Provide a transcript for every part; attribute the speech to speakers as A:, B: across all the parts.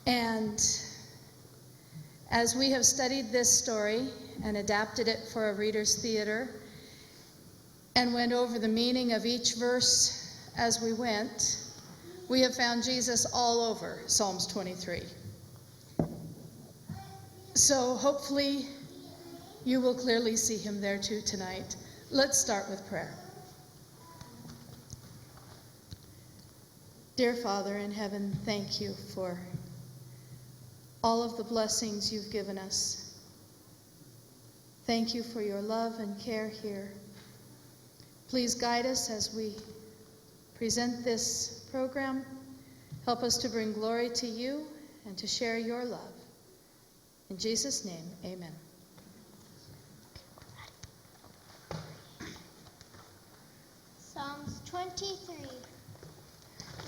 A: And as we have studied this story and adapted it for a reader's theater and went over the meaning of each verse as we went, we have found Jesus all over Psalms 23. So hopefully you will clearly see him there too tonight. Let's start with prayer. Dear Father in heaven, thank you for all of the blessings you've given us. Thank you for your love and care here. Please guide us as we present this program. Help us to bring glory to you and to share your love. In Jesus' name, amen.
B: Psalms 23.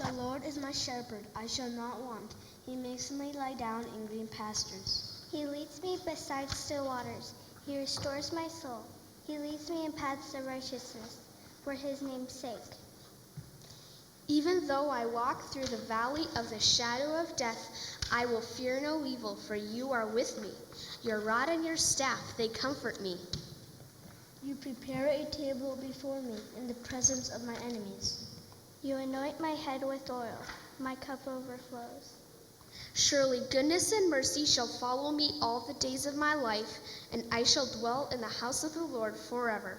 B: The Lord is my shepherd, I shall not want. He makes me lie down in green pastures. He leads me beside still waters. He restores my soul. He leads me in paths of righteousness for his name's sake. Even though I walk through the valley of the shadow of death, I will fear no evil, for you are with me. Your rod and your staff, they comfort me. You prepare a table before me in the presence of my enemies. You anoint my head with oil. My cup overflows. Surely goodness and mercy shall follow me all the days of my life, and I shall dwell in the house of the Lord forever.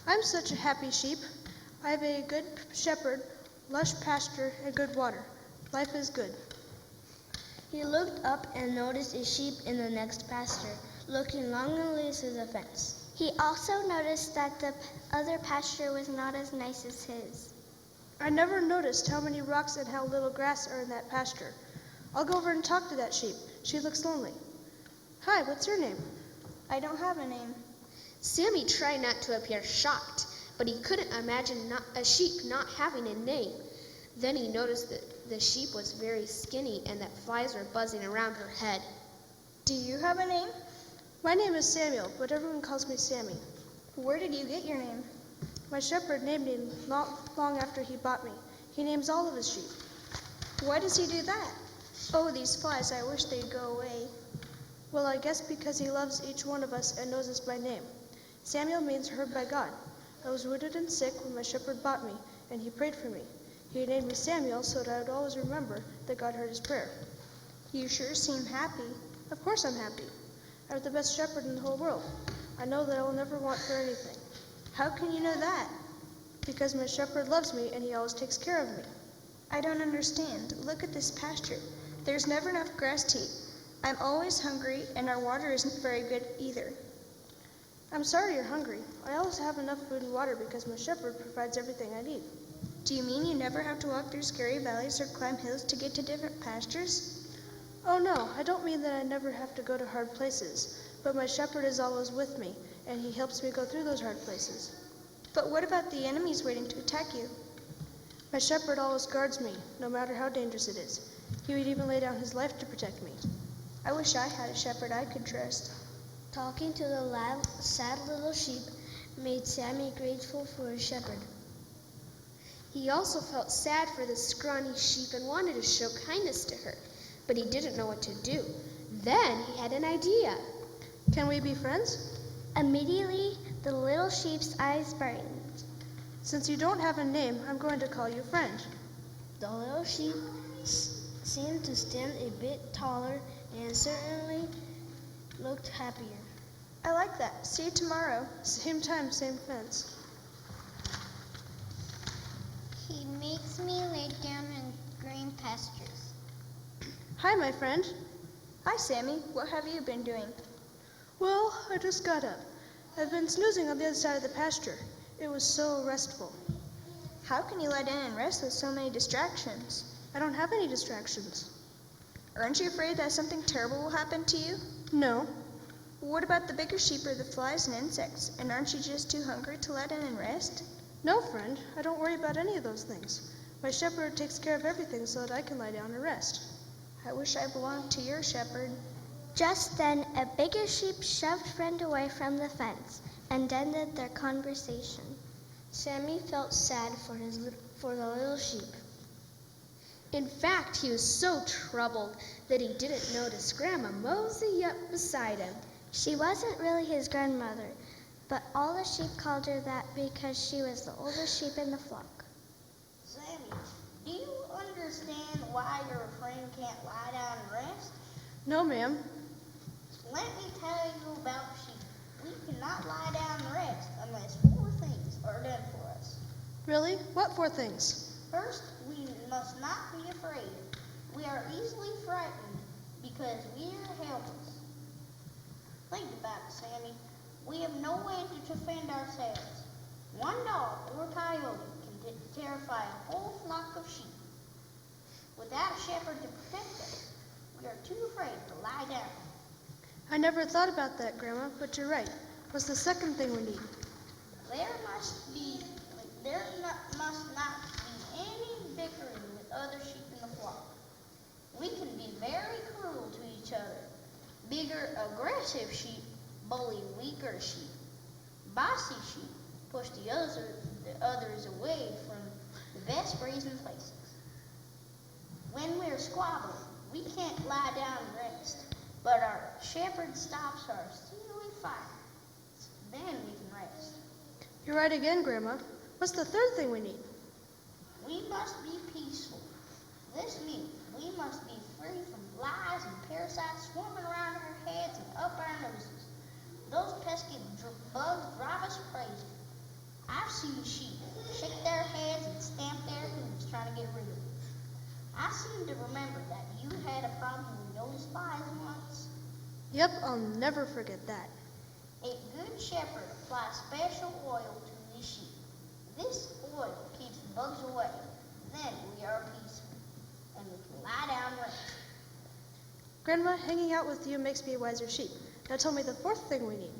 C: I'm such a happy sheep. I have a good shepherd, lush pasture, and good water. Life is good.
B: He looked up and noticed a sheep in the next pasture, looking long and loose as a fence. He also noticed that the other pasture was not as nice as his.
C: I never noticed how many rocks and how little grass are in that pasture. I'll go over and talk to that sheep. She looks lonely. Hi, what's your name?
B: I don't have a name.
D: Sammy tried not to appear shocked, but he couldn't imagine a sheep not having a name. Then he noticed that the sheep was very skinny and that flies were buzzing around her head.
B: Do you have a name?
C: My name is Samuel, but everyone calls me Sammy.
B: Where did you get your name?
C: My shepherd named me long after he bought me. He names all of his sheep.
B: Why does he do that? Oh, these flies, I wish they'd go away.
C: Well, I guess because he loves each one of us and knows us by name. Samuel means heard by God. I was wounded and sick when my shepherd bought me, and he prayed for me. He named me Samuel so that I would always remember that God heard his prayer.
B: You sure seem happy.
C: Of course I'm happy. I have the best shepherd in the whole world. I know that I will never want for anything.
B: How can you know that?
C: Because my shepherd loves me and he always takes care of me.
B: I don't understand. Look at this pasture. There's never enough grass to eat. I'm always hungry, and our water isn't very good either.
C: I'm sorry you're hungry. I always have enough food and water because my shepherd provides everything I need.
B: Do you mean you never have to walk through scary valleys or climb hills to get to different pastures?
C: Oh no, I don't mean that I never have to go to hard places, but my shepherd is always with me, and he helps me go through those hard places.
B: But what about the enemies waiting to attack you?
C: My shepherd always guards me, no matter how dangerous it is. He would even lay down his life to protect me.
B: I wish I had a shepherd I could trust. Talking to the sad little sheep made Sammy grateful for his shepherd.
D: He also felt sad for the scrawny sheep and wanted to show kindness to her, but he didn't know what to do. Then he had an idea.
C: Can we be friends?
B: Immediately, the little sheep's eyes brightened.
C: Since you don't have a name, I'm going to call you friend.
B: The little sheep seemed to stand a bit taller and certainly looked happier.
C: I like that. See you tomorrow. Same time, same fence.
E: He makes me lay down in green pastures.
C: Hi, my friend.
F: Hi, Sammy. What have you been doing?
C: Well, I just got up. I've been snoozing on the other side of the pasture. It was so restful.
F: How can you lie down and rest with so many distractions?
C: I don't have any distractions.
F: Aren't you afraid that something terrible will happen to you?
C: No.
F: What about the bigger sheep or the flies and insects? And aren't you just too hungry to lie down and rest?
C: No, friend. I don't worry about any of those things. My shepherd takes care of everything so that I can lie down and rest.
F: I wish I belonged to your shepherd.
B: Just then, a bigger sheep shoved Friend away from the fence and ended their conversation. Sammy felt sad for the little sheep.
D: In fact, he was so troubled that he didn't notice Grandma mosey up beside him.
B: She wasn't really his grandmother, but all the sheep called her that because she was the oldest sheep in the flock.
E: Sammy, do you understand why your friend can't lie down and rest?
C: No, ma'am.
E: Let me tell you about sheep. We cannot lie down and rest unless 4 things are done for us.
C: Really? What 4 things?
E: First, we must not be afraid. We are easily frightened because we are helpless. Think about it, Sammy. We have no way to defend ourselves. One dog or coyote can terrify a whole flock of sheep. Without a shepherd to protect us, we are too afraid to lie down.
C: I never thought about that, Grandma, but you're right. What's the second thing we need?
E: There must not be any bickering with other sheep in the flock. We can be very cruel to each other. Bigger, aggressive sheep bully weaker sheep. Bossy sheep push the others away from the best grazing places. When we're squabbling, we can't lie down and rest, but our shepherd stops our steely fire. Then we can rest.
C: You're right again, Grandma. What's the third thing we need?
E: We must be peaceful. This means we must be free from flies and parasites swarming around our heads and up our noses. Those pesky bugs drive us crazy. I've seen sheep shake their heads and stamp their hooves trying to get rid of them. I seem to remember that you had a problem with those flies once.
C: Yep, I'll never forget that.
E: A good shepherd applies special oil to his sheep. This oil keeps the bugs away. Then we are peaceful, and we can lie down and rest.
C: Grandma, hanging out with you makes me a wiser sheep. Now tell me the fourth thing we need.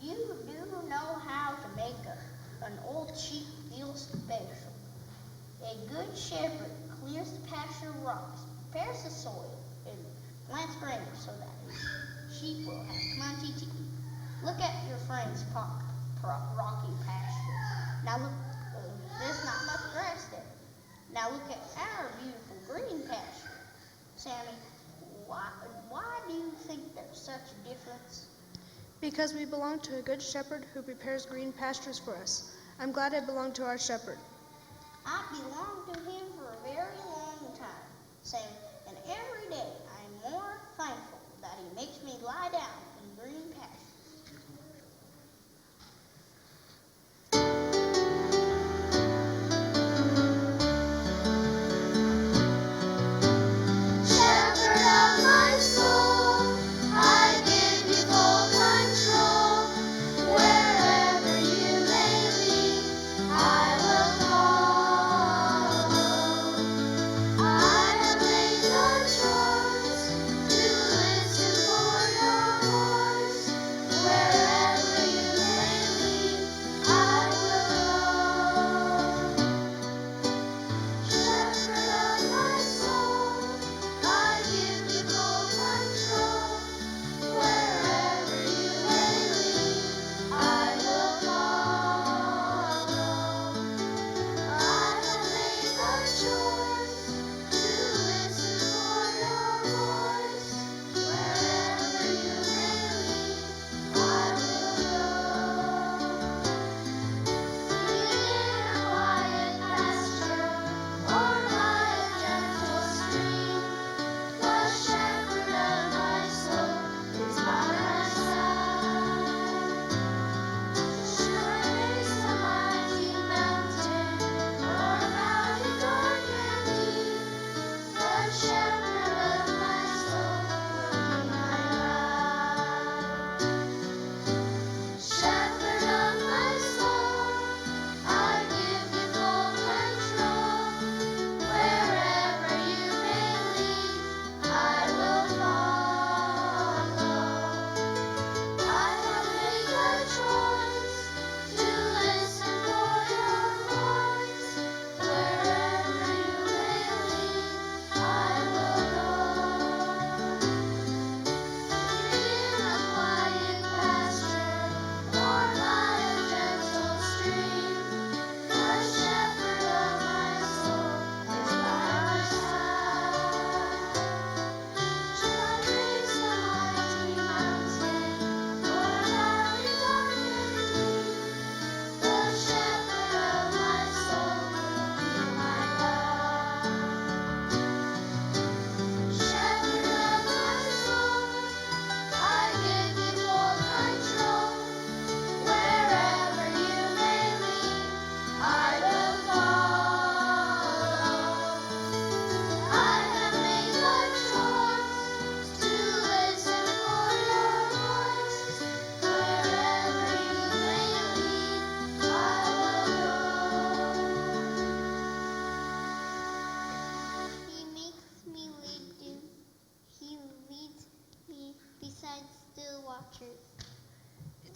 E: You do know how to make an old sheep feel special. A good shepherd clears the pasture rocks, prepares the soil, and plants grain so that his sheep will have plenty to eat. Look at your friend's rocky pasture. Now look, there's not much grass there. Now look at our beautiful green pasture. Sammy, why do you think there's such a difference?
C: Because we belong to a good shepherd who prepares green pastures for us. I'm glad I belong to our shepherd.
E: I belong to him for a very long time, Sammy, and every day I am more thankful that he makes me lie down in green pastures.
G: Shepherd of my soul, I give you full control. Wherever you may lead, I will follow. I have made the choice to listen for your voice.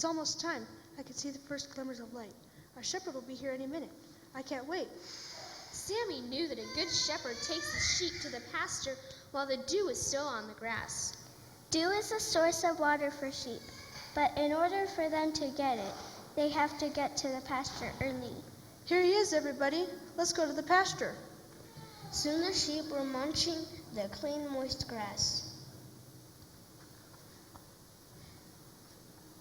C: almost time. I can see the first glimmers of light. Our shepherd will be here any minute. I can't wait.
D: Sammy knew that a good shepherd takes his sheep to the pasture while the dew is still on the grass.
B: Dew is a source of water for sheep, but in order for them to get it, they have to get to the pasture early.
C: Here he is, everybody. Let's go to the pasture.
B: Soon the sheep were munching the clean, moist grass.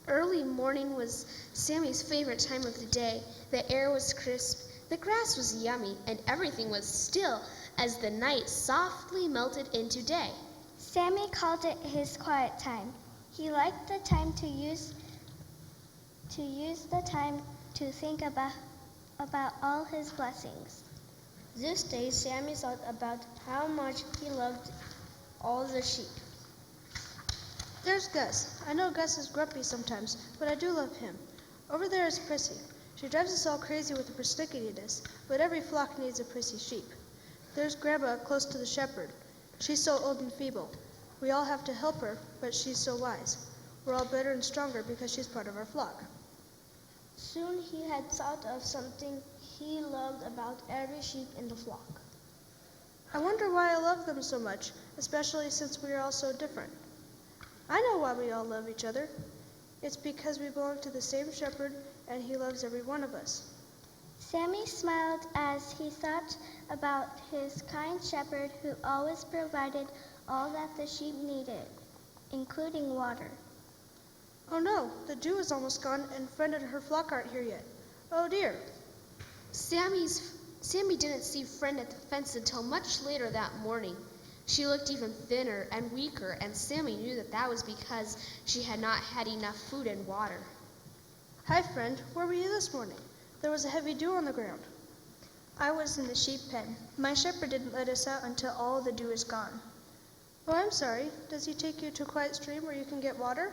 D: Early morning was Sammy's favorite time of the day. The air was crisp, the grass was yummy, and everything was still as the night softly melted into day.
B: Sammy called it his quiet time. He liked the time to use the time to think about all his blessings. This day, Sammy thought about how much he loved all the sheep.
C: There's Gus. I know Gus is grumpy sometimes, but I do love him. Over there is Prissy. She drives us all crazy with her persnicketyness, but every flock needs a prissy sheep. There's Grandma close to the shepherd. She's so old and feeble. We all have to help her, but she's so wise. We're all better and stronger because she's part of our flock.
B: Soon he had thought of something he loved about every sheep in the flock.
C: I wonder why I love them so much, especially since we are all so different. I know why we all love each other. It's because we belong to the same shepherd and he loves every one of us.
B: Sammy smiled as he thought about his kind shepherd who always provided all that the sheep needed, including water.
C: Oh no, the dew is almost gone and Friend and her flock aren't here yet. Oh dear.
D: Sammy didn't see Friend at the fence until much later that morning. She looked even thinner and weaker, and Sammy knew that was because she had not had enough food and water.
C: Hi, Friend. Where were you this morning? There was a heavy dew on the ground.
F: I was in the sheep pen. My shepherd didn't let us out until all the dew is gone.
C: Oh, I'm sorry. Does he take you to a quiet stream where you can get water?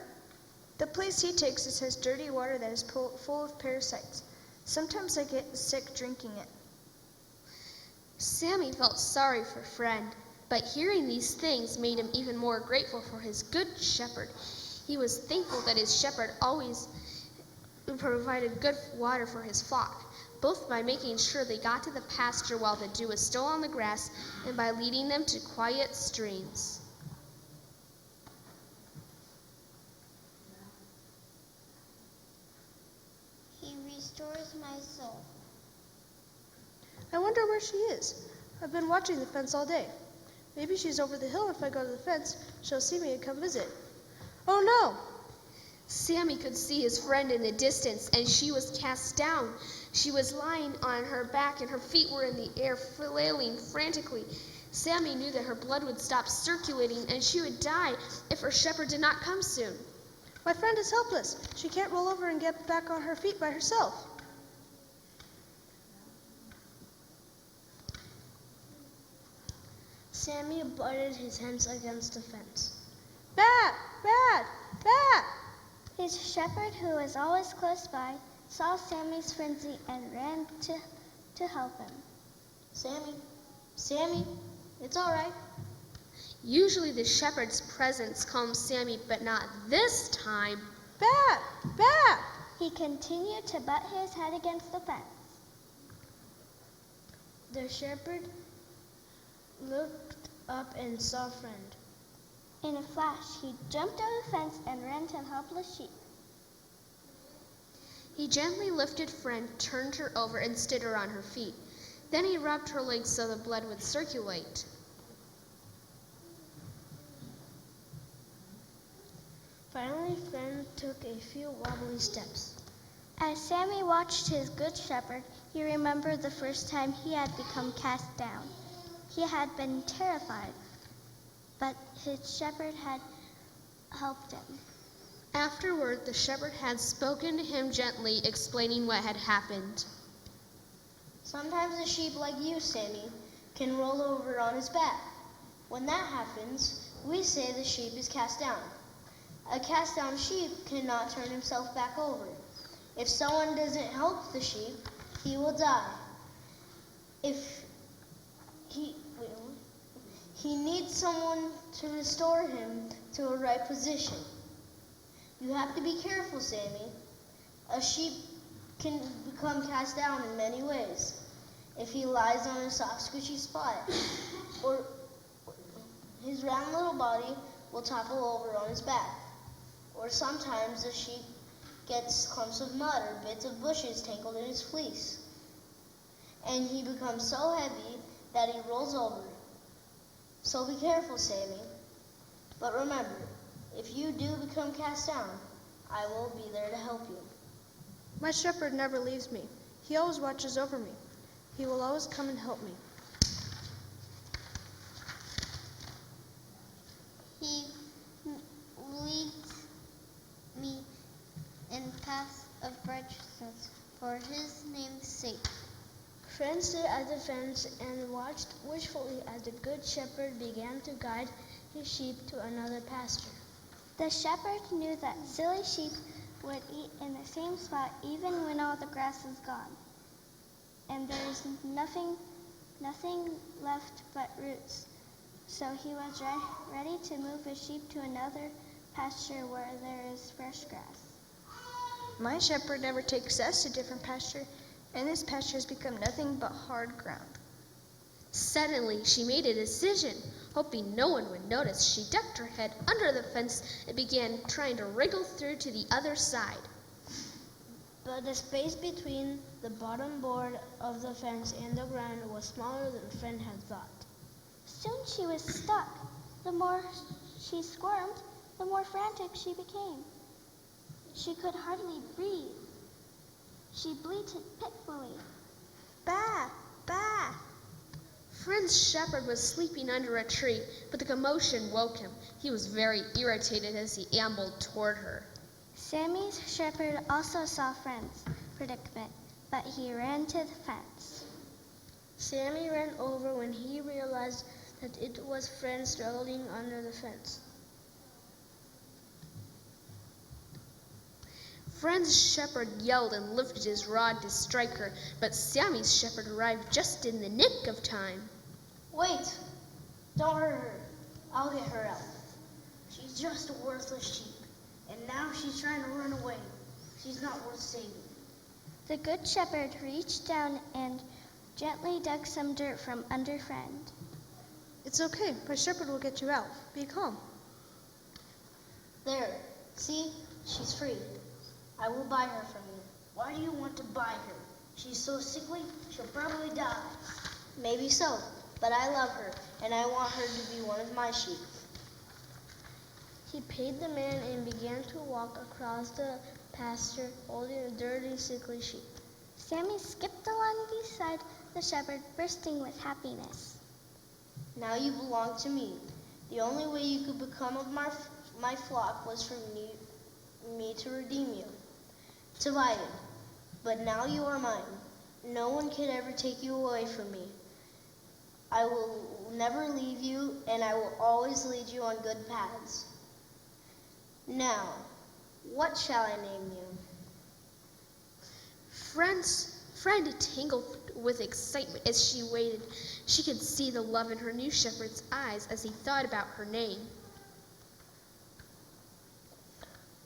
F: The place he takes us has dirty water that is full of parasites. Sometimes I get sick drinking it.
D: Sammy felt sorry for Friend, but hearing these things made him even more grateful for his good shepherd. He was thankful that his shepherd always provided good water for his flock, both by making sure they got to the pasture while the dew was still on the grass and by leading them to quiet streams.
E: He restores my soul.
C: I wonder where she is. I've been watching the fence all day. Maybe she's over the hill. If I go to the fence, she'll see me and come visit. Oh no!
D: Sammy could see his friend in the distance, and she was cast down. She was lying on her back, and her feet were in the air, flailing frantically. Sammy knew that her blood would stop circulating, and she would die if her shepherd did not come soon.
C: My friend is helpless. She can't roll over and get back on her feet by herself.
B: Sammy butted his hands against the fence.
C: Bat! Bat! Bat!
B: His shepherd, who was always close by, saw Sammy's frenzy and ran to help him.
E: Sammy, it's all right.
D: Usually the shepherd's presence calms Sammy, but not this time.
C: Bat! Bat!
B: He continued to butt his head against the fence. The shepherd looked up and saw Friend. In a flash, he jumped over the fence and ran to the helpless sheep.
D: He gently lifted Friend, turned her over, and stood her on her feet. Then he rubbed her legs so the blood would circulate.
B: Finally, Friend took a few wobbly steps. As Sammy watched his good shepherd, he remembered the first time he had become cast down. He had been terrified, but his shepherd had helped him.
D: Afterward, the shepherd had spoken to him gently, explaining what had happened.
E: Sometimes a sheep like you, Sammy, can roll over on his back. When that happens, we say the sheep is cast down. A cast down sheep cannot turn himself back over. If someone doesn't help the sheep, he will die. If he needs someone to restore him to a right position. You have to be careful, Sammy. A sheep can become cast down in many ways. If he lies on a soft, squishy spot, or his round little body will topple over on his back. Or sometimes the sheep gets clumps of mud or bits of bushes tangled in his fleece. And he becomes so heavy that he rolls over. So be careful, Sammy. But remember, if you do become cast down, I will be there to help you.
C: My shepherd never leaves me. He always watches over me. He will always come and help me.
G: He leads me in paths of righteousness for his name's sake.
B: Friends stood at the fence and watched wishfully as the good shepherd began to guide his sheep to another pasture.
H: The shepherd knew that silly sheep would eat in the same spot even when all the grass is gone, and there is nothing left but roots. So he was ready to move his sheep to another pasture where there is fresh grass.
F: My shepherd never takes us to different pasture, and this pasture has become nothing but hard ground.
D: Suddenly, she made a decision. Hoping no one would notice, she ducked her head under the fence and began trying to wriggle through to the other side.
B: But the space between the bottom board of the fence and the ground was smaller than the friend had thought.
H: Soon she was stuck. The more she squirmed, the more frantic she became. She could hardly breathe. She bleated pitifully.
F: Bah! Bah!
D: Friend's shepherd was sleeping under a tree, but the commotion woke him. He was very irritated as he ambled toward her.
H: Sammy's shepherd also saw Friend's predicament, but he ran to the fence.
B: Sammy ran over when he realized that it was Friend struggling under the fence.
D: Friend's shepherd yelled and lifted his rod to strike her, but Sammy's shepherd arrived just in the nick of time.
E: Wait! Don't hurt her. I'll get her out. She's just a worthless sheep, and now she's trying to run away. She's not worth saving.
H: The good shepherd reached down and gently dug some dirt from under Friend.
C: It's okay. My shepherd will get you out. Be calm.
E: There. See? She's free. I will buy her from you. Why do you want to buy her? She's so sickly, she'll probably die. Maybe so, but I love her, and I want her to be one of my sheep.
B: He paid the man and began to walk across the pasture holding a dirty, sickly sheep.
H: Sammy skipped along beside the shepherd, bursting with happiness.
E: Now you belong to me. The only way you could become of my flock was for me to redeem you, to buy you. But now you are mine. No one can ever take you away from me. I will never leave you, and I will always lead you on good paths. Now, what shall I name you?
D: Friend tingled with excitement as she waited. She could see the love in her new shepherd's eyes as he thought about her name.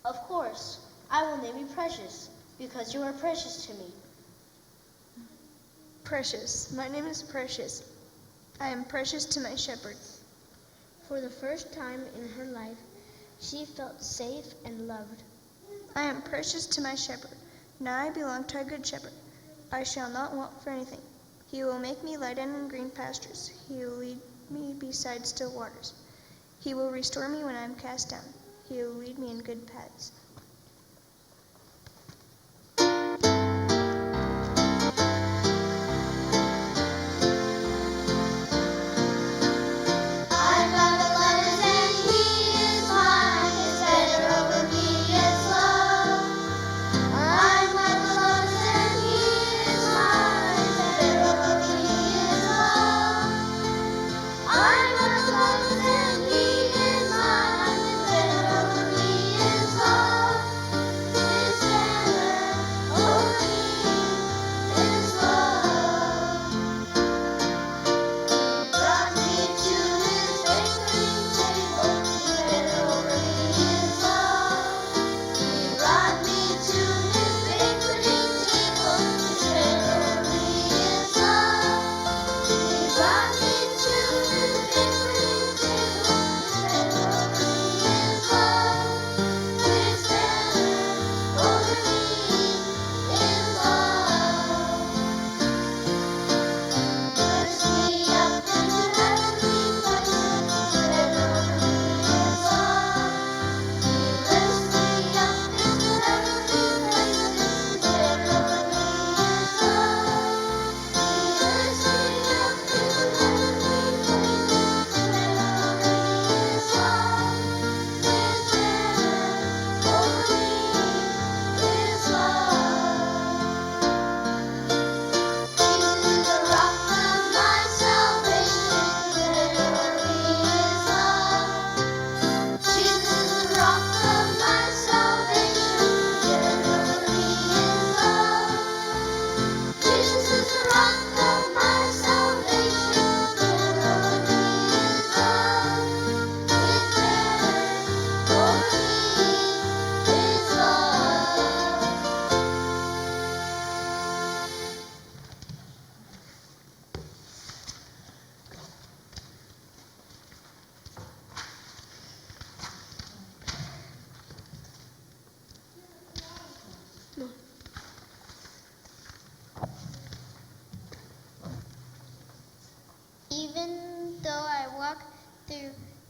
E: Of course, I will name you Precious, because you are precious to me.
F: Precious. My name is Precious. I am precious to my shepherd.
B: For the first time in her life, she felt safe and loved.
F: I am precious to my shepherd. Now I belong to a good shepherd. I shall not want for anything. He will make me lie down in green pastures. He will lead me beside still waters. He will restore me when I am cast down. He will lead me in good paths.
G: I've got the letters and he is mine. His banner over me is love. I've got the letters and he is mine. His banner over me is love. I've got the letters and he is mine. His banner over me is love.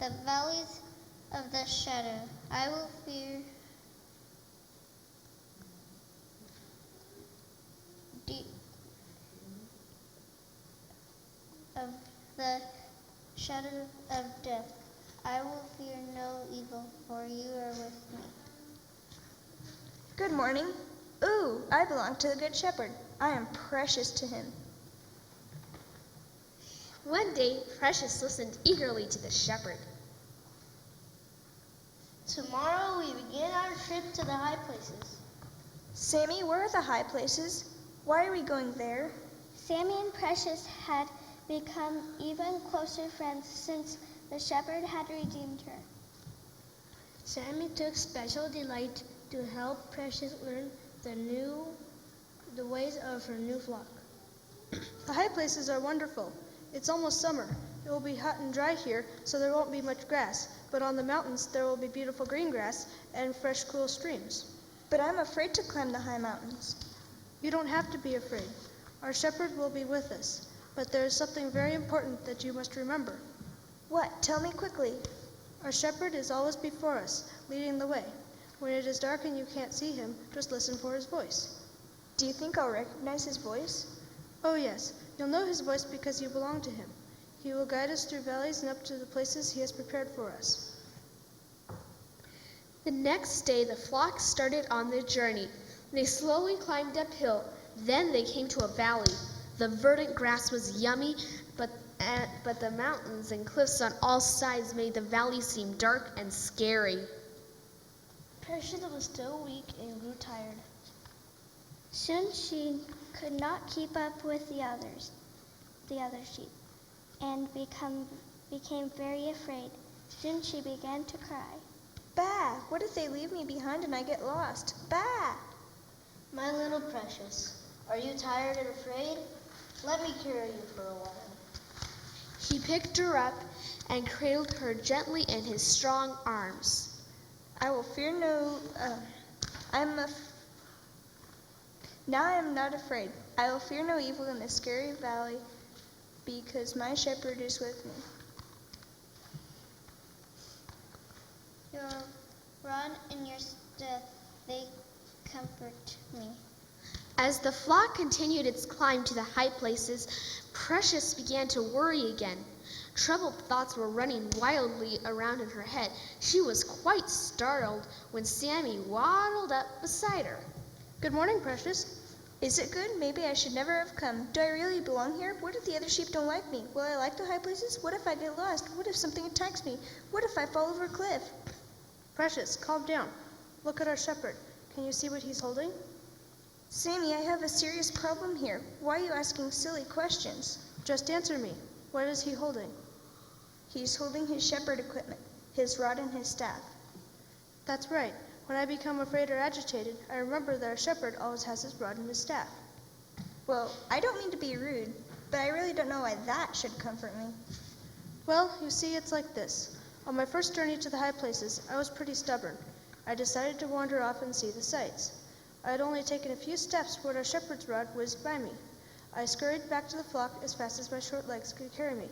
G: the valleys of the shadow. I will fear of the shadow of death. I will fear no evil, for you are with me.
F: Good morning. Ooh, I belong to the Good Shepherd. I am precious to him.
D: One day, Precious listened eagerly to the shepherd.
E: Tomorrow we begin our trip to the high places.
F: Sammy, where are the high places? Why are we going there?
H: Sammy and Precious had become even closer friends since the shepherd had redeemed her.
C: Sammy took special delight to help Precious learn the ways of her new flock. The high places are wonderful. It's almost summer. It will be hot and dry here, so there won't be much grass. But on the mountains, there will be beautiful green grass and fresh, cool streams.
F: But I'm afraid to climb the high mountains.
C: You don't have to be afraid. Our shepherd will be with us. But there is something very important that you must remember.
F: What? Tell me quickly.
C: Our shepherd is always before us, leading the way. When it is dark and you can't see him, just listen for his voice.
F: Do you think I'll recognize his voice?
C: Oh yes, you'll know his voice because you belong to him. He will guide us through valleys and up to the places he has prepared for us.
D: The next day, the flock started on their journey. They slowly climbed uphill. Then they came to a valley. The verdant grass was yummy, but the mountains and cliffs on all sides made the valley seem dark and scary.
C: Precious was still weak and grew tired.
H: Soon she could not keep up with the other sheep, and became very afraid. Soon she began to cry.
F: Bah! What if they leave me behind and I get lost? Bah!
E: My little Precious, are you tired and afraid? Let me carry you for a while.
D: He picked her up and cradled her gently in his strong arms.
F: I will fear no... Now I am not afraid. I will fear no evil in this scary valley because my shepherd is with me.
G: Your rod and your staff, they comfort me.
D: As the flock continued its climb to the high places, Precious began to worry again. Troubled thoughts were running wildly around in her head. She was quite startled when Sammy waddled up beside her.
C: Good morning, Precious.
F: Is it good? Maybe I should never have come. Do I really belong here? What if the other sheep don't like me? Will I like the high places? What if I get lost? What if something attacks me? What if I fall over a cliff?
C: Precious, calm down. Look at our shepherd. Can you see what he's holding?
F: Sammy, I have a serious problem here. Why are you asking silly questions?
C: Just answer me. What is he holding?
F: He's holding his shepherd equipment, his rod and his staff.
C: That's right. When I become afraid or agitated, I remember that our shepherd always has his rod and his staff.
F: Well, I don't mean to be rude, but I really don't know why that should comfort me.
C: Well, you see, it's like this. On my first journey to the high places, I was pretty stubborn. I decided to wander off and see the sights. I had only taken a few steps when our shepherd's rod whizzed by me. I scurried back to the flock as fast as my short legs could carry me.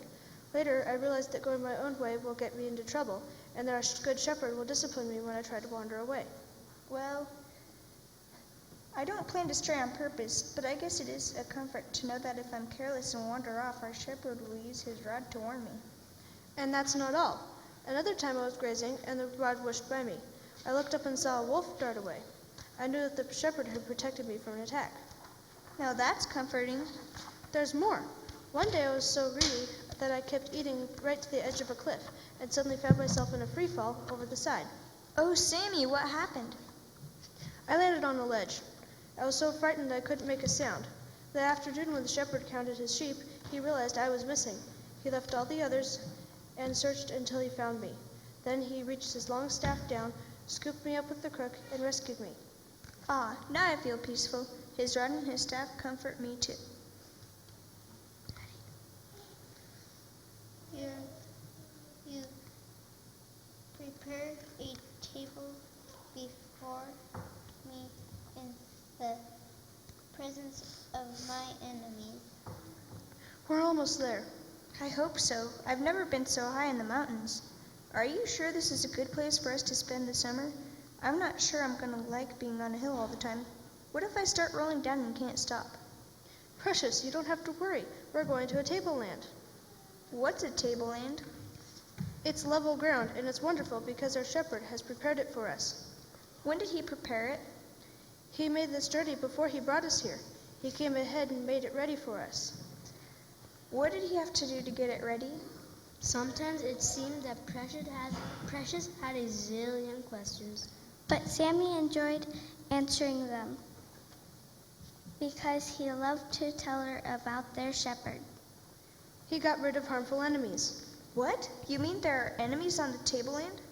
C: Later, I realized that going my own way will get me into trouble, and that our good shepherd will discipline me when I try to wander away.
F: Well, I don't plan to stray on purpose, but I guess it is a comfort to know that if I'm careless and wander off, our shepherd will use his rod to warn me.
C: And that's not all. Another time I was grazing, and the rod whooshed by me. I looked up and saw a wolf dart away. I knew that the shepherd had protected me from an attack.
F: Now that's comforting.
C: There's more. One day I was so greedy that I kept eating right to the edge of a cliff, and suddenly found myself in a free fall over the side.
F: Oh, Sammy, what happened?
C: I landed on a ledge. I was so frightened I couldn't make a sound. That afternoon when the shepherd counted his sheep, he realized I was missing. He left all the others and searched until he found me. Then he reached his long staff down, scooped me up with the crook, and rescued me.
F: Ah, now I feel peaceful. His rod and his staff comfort me too.
G: You prepare a table before me in the presence of my enemies.
C: We're almost there.
F: I hope so. I've never been so high in the mountains. Are you sure this is a good place for us to spend the summer? I'm not sure I'm going to like being on a hill all the time. What if I start rolling down and can't stop?
C: Precious, you don't have to worry. We're going to a tableland.
F: What's a tableland?
C: It's level ground, and it's wonderful because our shepherd has prepared it for us.
F: When did he prepare it?
C: He made this journey before he brought us here. He came ahead and made it ready for us.
F: What did he have to do to get it ready?
B: Sometimes it seemed that Precious had a zillion questions.
H: But Sammy enjoyed answering them because he loved to tell her about their shepherd.
C: He got rid of harmful enemies.
F: What? You mean there are enemies on the tableland?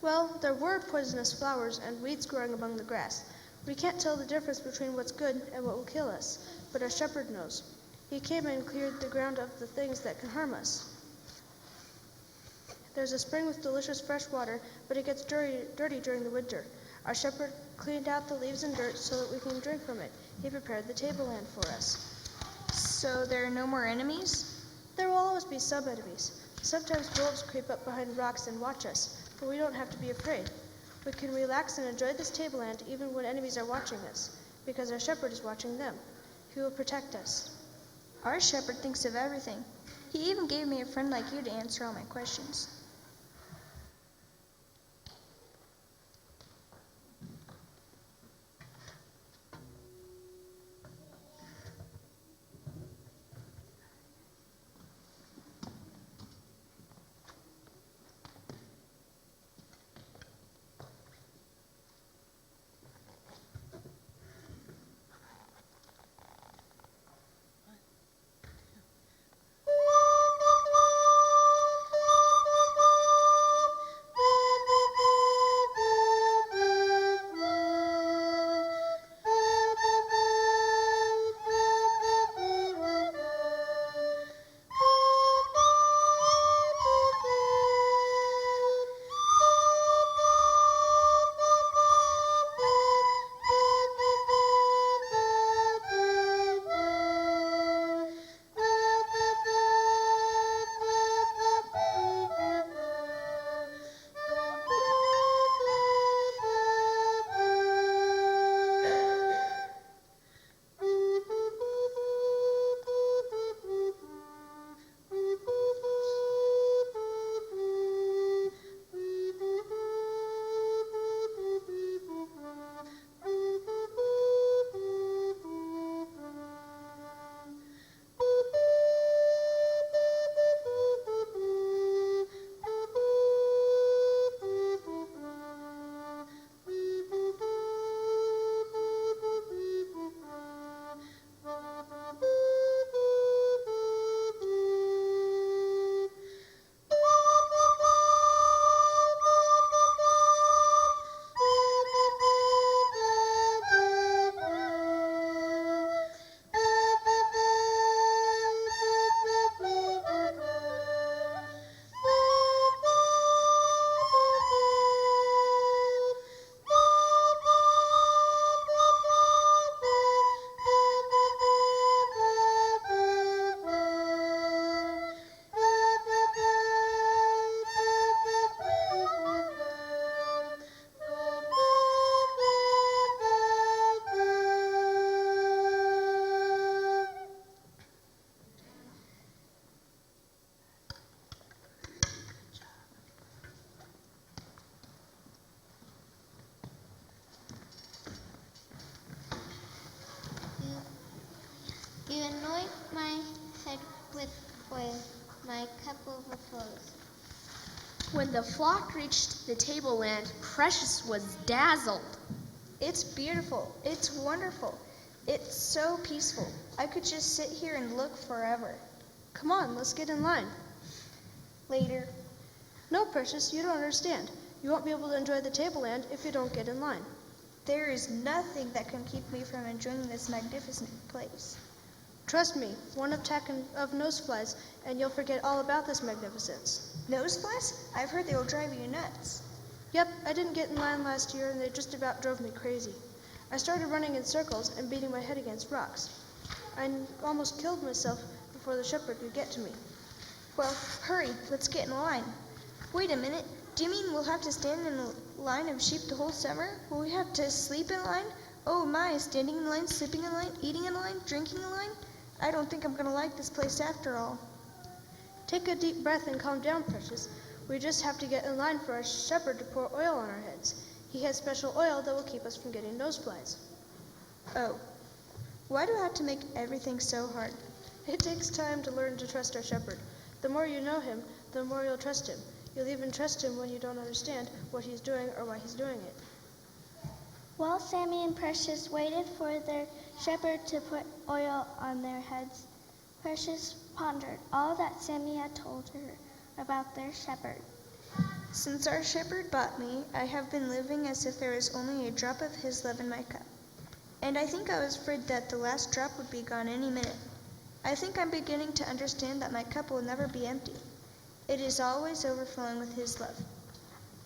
C: Well, there were poisonous flowers and weeds growing among the grass. We can't tell the difference between what's good and what will kill us, but our shepherd knows. He came and cleared the ground of the things that can harm us. There's a spring with delicious fresh water, but it gets dirty during the winter. Our shepherd cleaned out the leaves and dirt so that we can drink from it. He prepared the tableland for us.
F: So there are no more enemies?
C: There will always be some enemies. Sometimes wolves creep up behind rocks and watch us, but we don't have to be afraid. We can relax and enjoy this tableland even when enemies are watching us, because our shepherd is watching them. He will protect us.
F: Our shepherd thinks of everything. He even gave me a friend like you to answer all my questions.
G: You anoint my head with oil, my cup overflows.
D: When the flock reached the tableland, Precious was dazzled.
F: It's beautiful. It's wonderful. It's so peaceful. I could just sit here and look forever.
C: Come on, let's get in line.
F: Later.
C: No, Precious, you don't understand. You won't be able to enjoy the tableland if you don't get in line.
F: There is nothing that can keep me from enjoying this magnificent place.
C: Trust me, one attack of noseflies, and you'll forget all about this magnificence.
F: Noseflies? I've heard they will drive you nuts.
C: Yep, I didn't get in line last year, and they just about drove me crazy. I started running in circles and beating my head against rocks. I almost killed myself before the shepherd could get to me.
F: Well, hurry. Let's get in line. Wait a minute. Do you mean we'll have to stand in a line of sheep the whole summer? Will we have to sleep in line? Oh my, standing in line, sleeping in line, eating in line, drinking in line? I don't think I'm going to like this place after all.
C: Take a deep breath and calm down, Precious. We just have to get in line for our shepherd to pour oil on our heads. He has special oil that will keep us from getting noseflies.
F: Oh, why do I have to make everything so hard?
C: It takes time to learn to trust our shepherd. The more you know him, the more you'll trust him. You'll even trust him when you don't understand what he's doing or why he's doing it.
H: While Sammy and Precious waited for their shepherd to put oil on their heads, Precious pondered all that Sammy had told her about their shepherd.
F: Since our shepherd bought me, I have been living as if there was only a drop of his love in my cup. And I think I was afraid that the last drop would be gone any minute. I think I'm beginning to understand that my cup will never be empty. It is always overflowing with his love.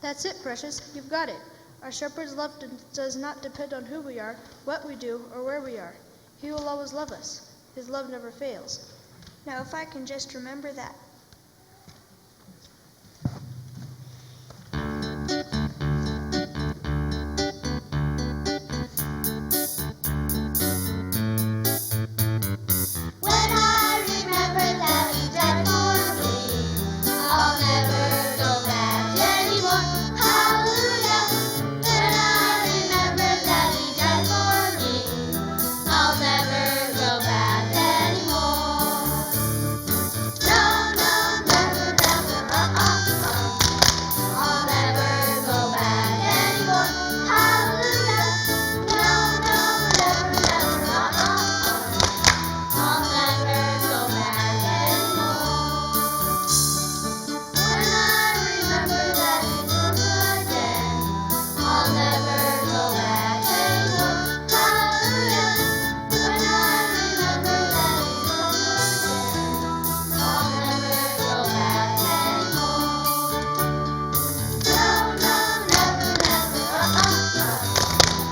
C: That's it, Precious. You've got it. Our shepherd's love does not depend on who we are, what we do, or where we are. He will always love us. His love never fails.
F: Now, if I can just remember that.
G: When I remember that he died for me, I'll never go back anymore. Hallelujah. When I remember that he died for me, I'll never go back anymore. No, no, never, never, I'll never go back anymore. Hallelujah. No, no, never, never, I'll never go back anymore. When I remember that he rose again, I'll never go back anymore. Hallelujah. When I remember that he rose again, I'll never go back anymore. No, no, never, never,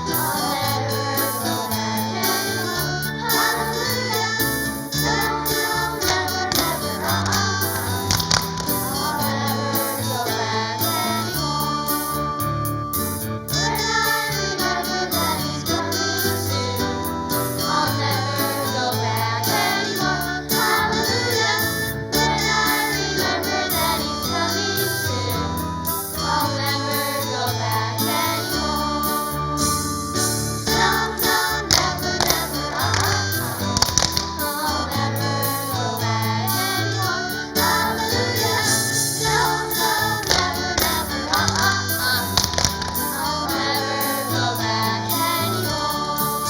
G: I'll never go back anymore. Hallelujah. No, no, never, never, I'll never go back anymore. When I remember that he's coming soon, I'll never go back anymore. Hallelujah. When I remember that he's coming soon, I'll never go back anymore. No, no, never, never, I'll never go back anymore. Hallelujah. No, no, never, never, I'll never go back anymore.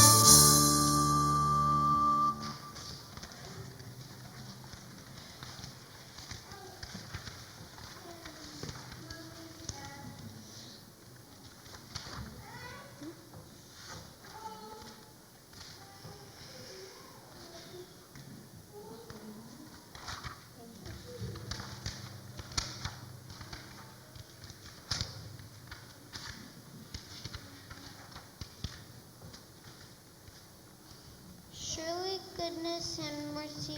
I: Surely goodness and mercy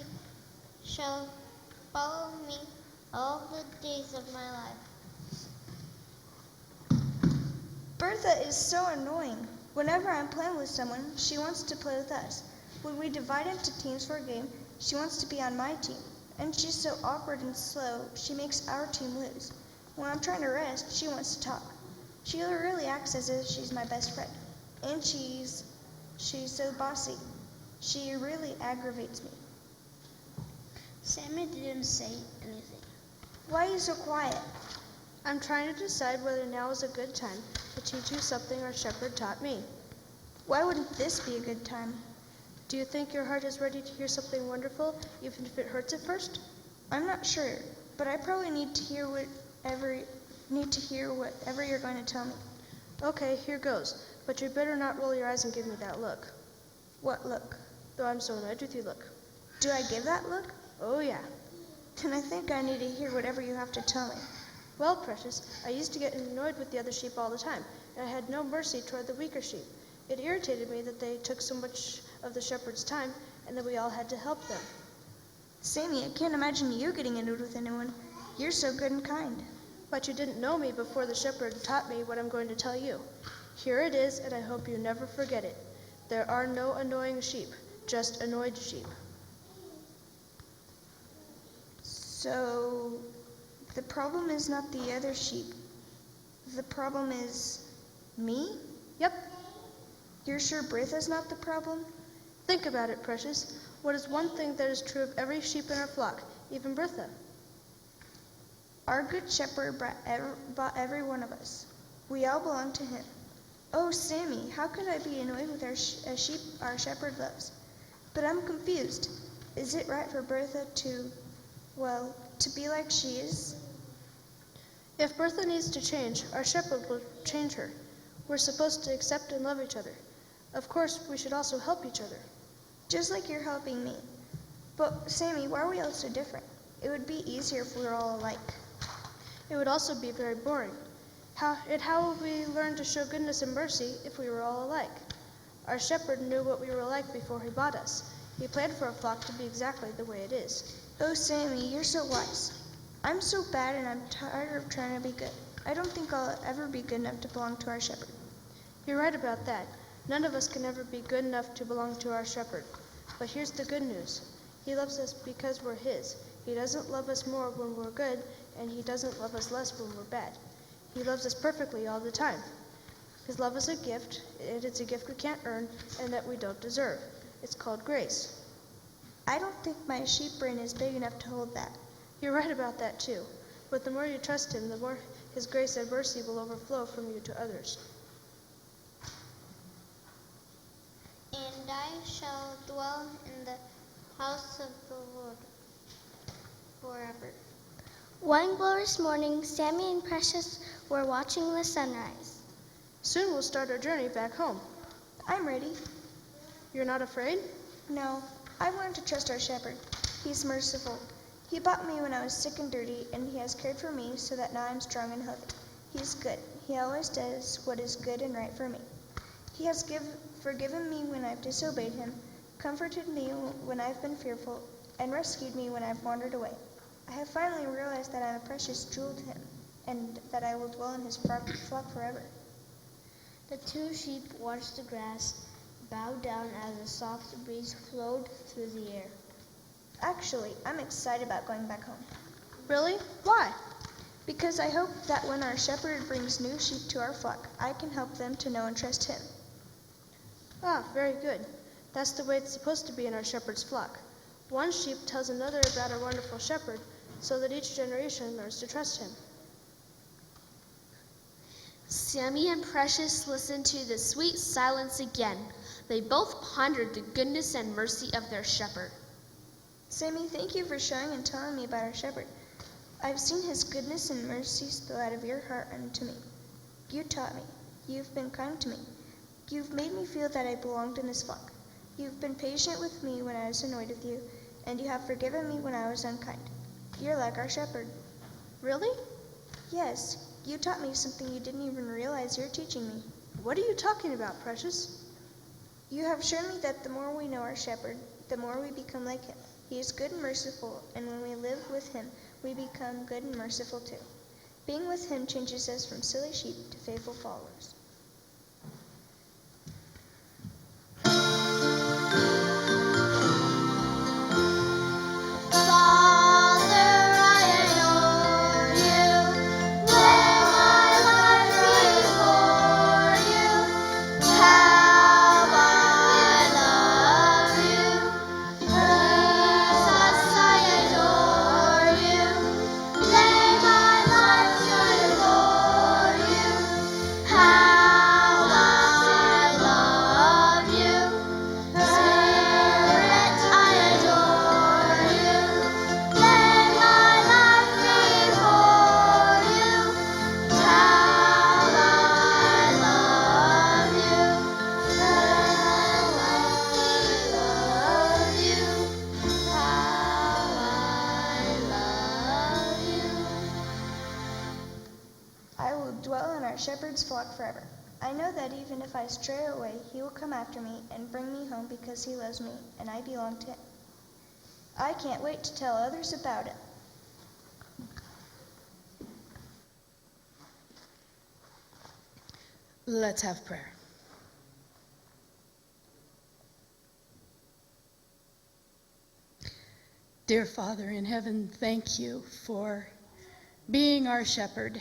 I: shall follow me all the days of my life.
F: Bertha is so annoying. Whenever I'm playing with someone, she wants to play with us. When we divide into teams for a game, she wants to be on my team. And she's so awkward and slow, she makes our team lose. When I'm trying to rest, she wants to talk. She really acts as if she's my best friend. And she's so bossy. She really aggravates me.
I: Sammy didn't say anything.
F: Why are you so quiet?
C: I'm trying to decide whether now is a good time to teach you something our shepherd taught me.
F: Why wouldn't this be a good time?
C: Do you think your heart is ready to hear something wonderful, even if it hurts at first?
F: I'm not sure, but I probably need to hear whatever you're going to tell me.
C: Okay, here goes. But you better not roll your eyes and give me that look.
F: What look?
C: Though I'm so annoyed with you, look.
F: Do I give that look?
C: Oh, yeah.
F: Then I think I need to hear whatever you have to tell me.
C: Well, Precious, I used to get annoyed with the other sheep all the time, and I had no mercy toward the weaker sheep. It irritated me that they took so much of the shepherd's time and that we all had to help them.
F: Sammy, I can't imagine you getting annoyed with anyone. You're so good and kind.
C: But you didn't know me before the shepherd taught me what I'm going to tell you. Here it is, and I hope you never forget it. There are no annoying sheep, just annoyed sheep.
F: So, the problem is not the other sheep. The problem is me?
C: Yep.
F: You're sure Bertha's not the problem?
C: Think about it, Precious. What is one thing that is true of every sheep in our flock, even Bertha?
F: Our good shepherd bought every one of us. We all belong to him. Oh, Sammy, how could I be annoyed with a sheep our shepherd loves? But I'm confused. Is it right for Bertha to be like she is?
C: If Bertha needs to change, our shepherd will change her. We're supposed to accept and love each other. Of course, we should also help each other.
F: Just like you're helping me. But, Sammy, why are we all so different? It would be easier if we were all alike.
C: It would also be very boring. How would we learn to show goodness and mercy if we were all alike? Our shepherd knew what we were like before he bought us. He planned for our flock to be exactly the way it is.
F: Oh, Sammy, you're so wise. I'm so bad and I'm tired of trying to be good. I don't think I'll ever be good enough to belong to our shepherd.
C: You're right about that. None of us can ever be good enough to belong to our shepherd. But here's the good news. He loves us because we're his. He doesn't love us more when we're good, and he doesn't love us less when we're bad. He loves us perfectly all the time. His love is a gift, and it's a gift we can't earn and that we don't deserve. It's called grace.
F: I don't think my sheep brain is big enough to hold that.
C: You're right about that too. But the more you trust him, the more his grace and mercy will overflow from you to others.
I: And I shall dwell in the house of the Lord forever.
H: One glorious morning, Sammy and Precious were watching the sunrise.
C: Soon we'll start our journey back home.
F: I'm ready.
C: You're not afraid?
F: No, I've learned to trust our shepherd. He's merciful. He bought me when I was sick and dirty, and he has cared for me so that now I'm strong and healthy. He's good. He always does what is good and right for me. He has forgiven me when I've disobeyed him, comforted me when I've been fearful, and rescued me when I've wandered away. I have finally realized that I'm a precious jewel to him, and that I will dwell in his flock forever.
B: The two sheep watched the grass, bowed down as a soft breeze flowed through the air.
F: Actually, I'm excited about going back home.
C: Really? Why?
F: Because I hope that when our shepherd brings new sheep to our flock, I can help them to know and trust him.
C: Ah, very good. That's the way it's supposed to be in our shepherd's flock. One sheep tells another about our wonderful shepherd, so that each generation learns to trust him.
D: Sammy and Precious listened to the sweet silence again. They both pondered the goodness and mercy of their shepherd.
F: Sammy, thank you for showing and telling me about our shepherd. I've seen his goodness and mercy spill out of your heart unto me. You taught me. You've been kind to me. You've made me feel that I belonged in his flock. You've been patient with me when I was annoyed with you, and you have forgiven me when I was unkind. You're like our shepherd.
C: Really?
F: Yes, you taught me something you didn't even realize you're teaching me.
C: What are you talking about, Precious?
F: You have shown me that the more we know our shepherd, the more we become like him. He is good and merciful, and when we live with him, we become good and merciful too. Being with him changes us from silly sheep to faithful followers. Dwell in our shepherd's flock forever. I know that even if I stray away, he will come after me and bring me home because he loves me and I belong to him. I can't wait to tell others about it.
A: Let's have prayer. Dear Father in heaven, thank you for being our shepherd,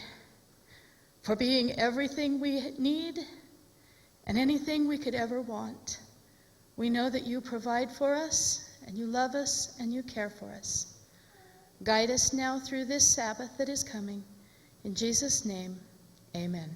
A: for being everything we need and anything we could ever want. We know that you provide for us, and you love us, and you care for us. Guide us now through this Sabbath that is coming. In Jesus' name, amen.